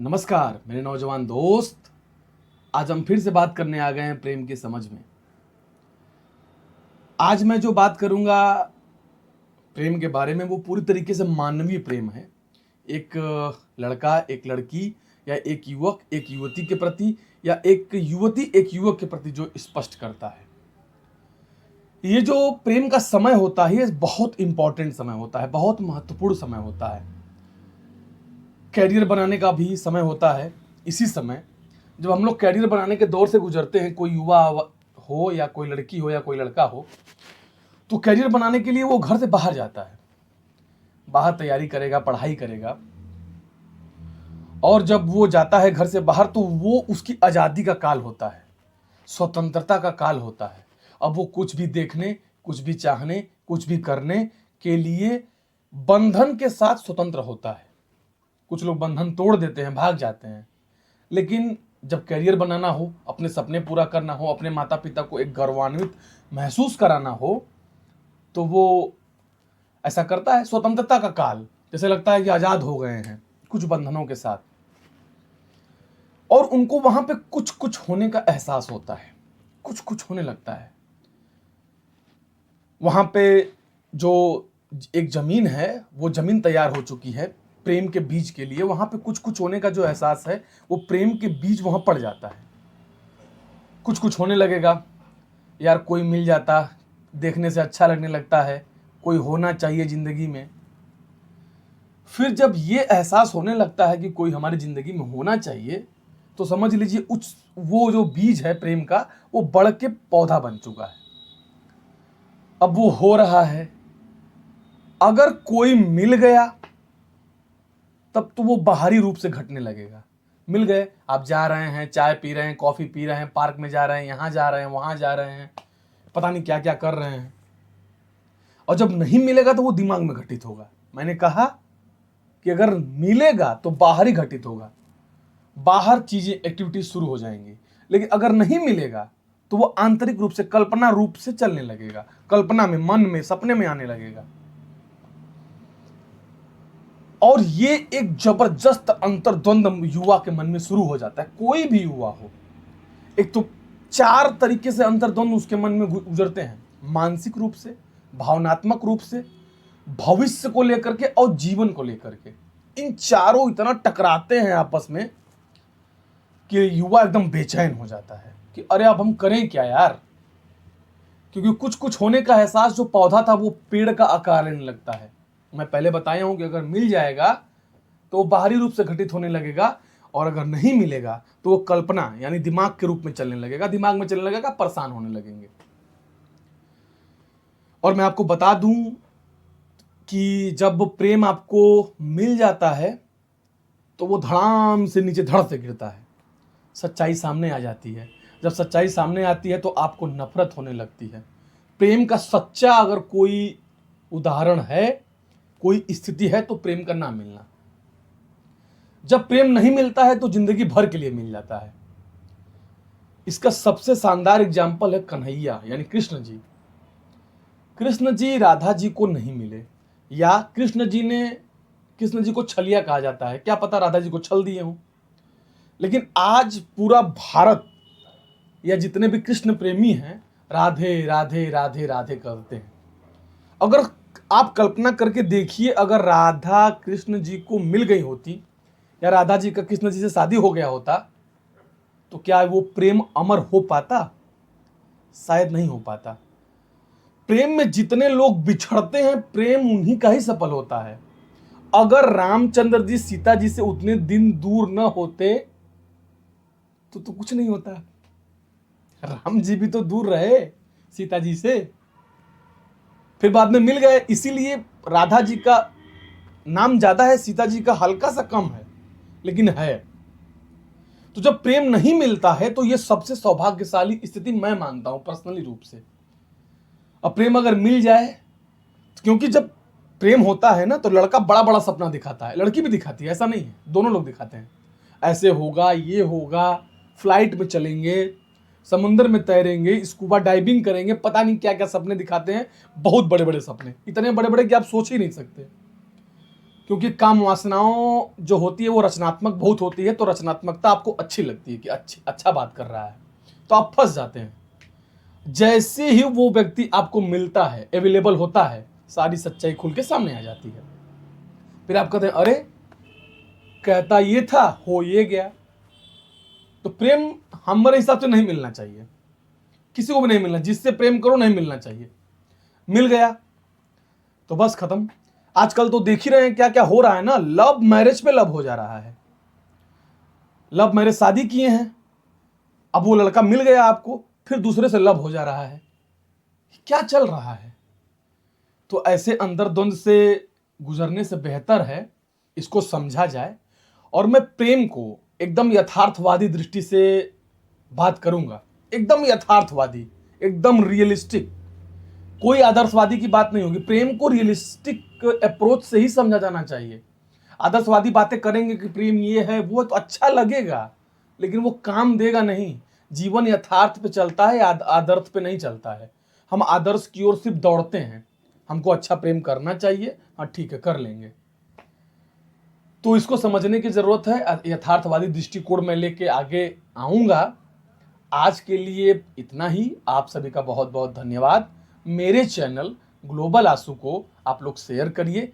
नमस्कार मेरे नौजवान दोस्त। आज हम फिर से बात करने आ गए हैं प्रेम की समझ में। आज मैं जो बात करूंगा प्रेम के बारे में वो पूरी तरीके से मानवीय प्रेम है। एक लड़का एक लड़की या एक युवक एक युवती के प्रति या एक युवती एक युवक के प्रति जो स्पष्ट करता है। ये जो प्रेम का समय होता है ये बहुत इंपॉर्टेंट समय होता है, बहुत महत्वपूर्ण समय होता है। कैरियर बनाने का भी समय होता है। इसी समय जब हम लोग कैरियर बनाने के दौर से गुजरते हैं, कोई युवा हो या कोई लड़की हो या कोई लड़का हो, तो कैरियर बनाने के लिए वो घर से बाहर जाता है, बाहर तैयारी करेगा, पढ़ाई करेगा। और जब वो जाता है घर से बाहर तो वो उसकी आज़ादी का काल होता है, स्वतंत्रता का काल होता है। अब वो कुछ भी देखने, कुछ भी चाहने, कुछ भी करने के लिए बंधन के साथ स्वतंत्र होता है। कुछ लोग बंधन तोड़ देते हैं, भाग जाते हैं। लेकिन जब करियर बनाना हो, अपने सपने पूरा करना हो, अपने माता पिता को एक गौरवान्वित महसूस कराना हो, तो वो ऐसा करता है। स्वतंत्रता का काल, जैसे लगता है कि आज़ाद हो गए हैं कुछ बंधनों के साथ। और उनको वहां पे कुछ कुछ होने का एहसास होता है, कुछ कुछ होने लगता है। वहां पे जो एक जमीन है वो जमीन तैयार हो चुकी है प्रेम के बीज के लिए। वहां पे कुछ कुछ होने का जो एहसास है वो प्रेम के बीज वहां पड़ जाता है। कुछ कुछ होने लगेगा, यार कोई मिल जाता, देखने से अच्छा लगने लगता है, कोई होना चाहिए जिंदगी में। फिर जब ये एहसास होने लगता है कि कोई हमारी जिंदगी में होना चाहिए, तो समझ लीजिए वो जो बीज है प्रेम का वो बढ़ के पौधा बन चुका है। अब वो हो रहा है। अगर कोई मिल गया तब तो वो बाहरी रूप से घटने लगेगा। मिल गए, आप जा रहे हैं, चाय पी रहे हैं, कॉफी पी रहे हैं, पार्क में जा रहे हैं, यहाँ जा रहे हैं, वहां जा रहे हैं, पता नहीं क्या क्या कर रहे हैं। और जब नहीं मिलेगा तो वो दिमाग में घटित होगा। मैंने कहा कि अगर मिलेगा तो बाहर ही घटित होगा, बाहर चीजें एक्टिविटीज शुरू हो जाएंगी। लेकिन अगर नहीं मिलेगा तो वो आंतरिक रूप से कल्पना रूप से चलने लगेगा, कल्पना में, मन में, सपने में आने लगेगा। और ये एक जबरदस्त अंतर्द्वंद युवा के मन में शुरू हो जाता है। कोई भी युवा हो, एक तो 4 तरीके से अंतर्द्वंद उसके मन में गुजरते हैं, मानसिक रूप से, भावनात्मक रूप से, भविष्य को लेकर के और जीवन को लेकर के। इन चारों इतना टकराते हैं आपस में कि युवा एकदम बेचैन हो जाता है कि अरे अब हम करें क्या यार। क्योंकि कुछ कुछ होने का एहसास जो पौधा था वो पेड़ का आकार लेने लगता है। मैं पहले बताया हूं कि अगर मिल जाएगा तो वो बाहरी रूप से घटित होने लगेगा, और अगर नहीं मिलेगा तो वो कल्पना यानी दिमाग के रूप में चलने लगेगा, दिमाग में चलने लगेगा, परेशान होने लगेंगे। और मैं आपको बता दूं कि जब प्रेम आपको मिल जाता है तो वो धड़ाम से नीचे धड़ से गिरता है, सच्चाई सामने आ जाती है। जब सच्चाई सामने आती है तो आपको नफरत होने लगती है। प्रेम का सच्चा अगर कोई उदाहरण है, कोई स्थिति है, तो प्रेम का ना मिलना। जब प्रेम नहीं मिलता है तो जिंदगी भर के लिए मिल जाता है। इसका सबसे शानदार एग्जाम्पल है कन्हैया यानी कृष्ण जी। कृष्ण जी राधा जी को नहीं मिले, या कृष्ण जी को छलिया कहा जाता है, क्या पता राधा जी को छल दिए हों। लेकिन आज पूरा भारत या जितने भी कृष्ण प्रेमी हैं राधे राधे राधे राधे करते हैं। अगर आप कल्पना करके देखिए, अगर राधा कृष्ण जी को मिल गई होती या राधा जी का कृष्ण जी से शादी हो गया होता तो क्या वो प्रेम अमर हो पाता? शायद नहीं हो पाता। प्रेम में जितने लोग बिछड़ते हैं प्रेम उन्हीं का ही सफल होता है। अगर रामचंद्र जी सीता जी से उतने दिन दूर न होते तो कुछ नहीं होता। राम जी भी तो दूर रहे सीता जी से, फिर बाद में मिल गए। इसीलिए राधा जी का नाम ज्यादा है, सीता जी का हल्का सा कम है, लेकिन है। तो जब प्रेम नहीं मिलता है तो यह सबसे सौभाग्यशाली स्थिति मैं मानता हूं पर्सनली रूप से। अब प्रेम अगर मिल जाए, क्योंकि जब प्रेम होता है ना तो लड़का बड़ा बड़ा सपना दिखाता है, लड़की भी दिखाती है, ऐसा नहीं है, दोनों लोग दिखाते हैं। ऐसे होगा, ये होगा, फ्लाइट में चलेंगे, समुद्र में तैरेंगे, स्कूबा डाइविंग करेंगे, पता नहीं क्या क्या सपने दिखाते हैं। बहुत बड़े बड़े सपने, इतने बड़े बड़े कि आप सोच ही नहीं सकते। क्योंकि काम वासनाओं जो होती है वो रचनात्मक बहुत होती है, तो रचनात्मकता आपको अच्छी लगती है कि अच्छा बात कर रहा है, तो आप फंस जाते हैं। जैसे ही वो व्यक्ति आपको मिलता है, अवेलेबल होता है, सारी सच्चाई खुल के सामने आ जाती है। फिर आप कहते हैं अरे कहता ये था, हो ये गया। तो प्रेम हमारे हिसाब से नहीं मिलना चाहिए, किसी को भी नहीं मिलना, जिससे प्रेम करो नहीं मिलना चाहिए। मिल गया तो बस खत्म। आजकल तो देख ही रहे हैं क्या क्या हो रहा है ना, लव मैरिज पे लव हो जा रहा है। लव मैरिज शादी किए हैं, अब वो लड़का मिल गया आपको, फिर दूसरे से लव हो जा रहा है। क्या चल रहा है? तो ऐसे अंदर द्वंद से गुजरने से बेहतर है इसको समझा जाए। और मैं प्रेम को एकदम यथार्थवादी दृष्टि से बात करूंगा, एकदम यथार्थवादी, एकदम रियलिस्टिक। कोई आदर्शवादी की बात नहीं होगी। प्रेम को रियलिस्टिक अप्रोच से ही समझा जाना चाहिए। आदर्शवादी बातें करेंगे कि प्रेम ये है वो, तो अच्छा लगेगा लेकिन वो काम देगा नहीं। जीवन यथार्थ पे चलता है, आदर्श पे नहीं चलता है। हम आदर्श की ओर सिर्फ दौड़ते हैं। हमको अच्छा प्रेम करना चाहिए, हाँ ठीक है कर लेंगे। तो इसको समझने की जरूरत है। यथार्थवादी दृष्टिकोण में लेके आगे आऊंगा। आज के लिए इतना ही। आप सभी का बहुत बहुत धन्यवाद। मेरे चैनल ग्लोबल आंसू को आप लोग शेयर करिए।